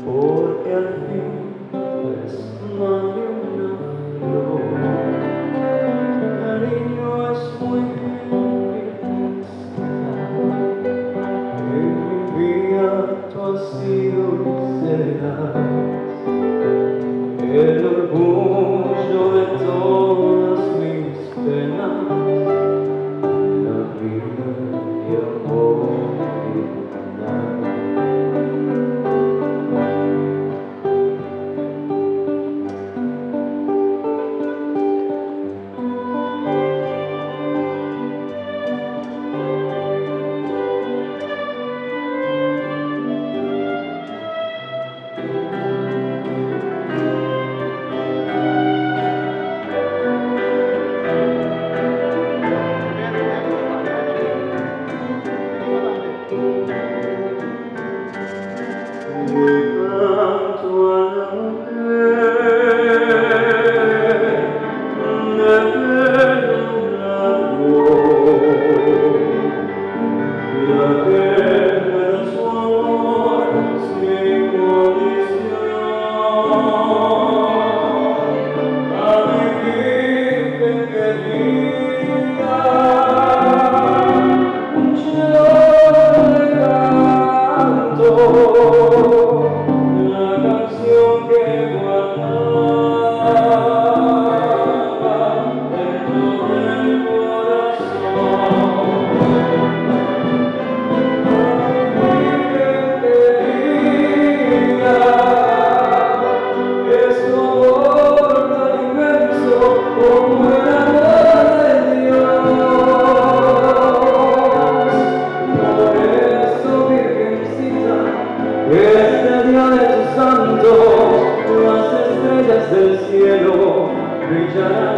porque al fin es más de una flor. Cariño, es muy difícil. En mi vida tú has sido y serás el orgullo de todas mis penas, la vida y amor y nada. La canción que guardaba dentro del corazón. Es tu amor tan inmenso como el amor de Dios. Por eso, Virgencita, este día de tus santos, las estrellas del cielo brillarán.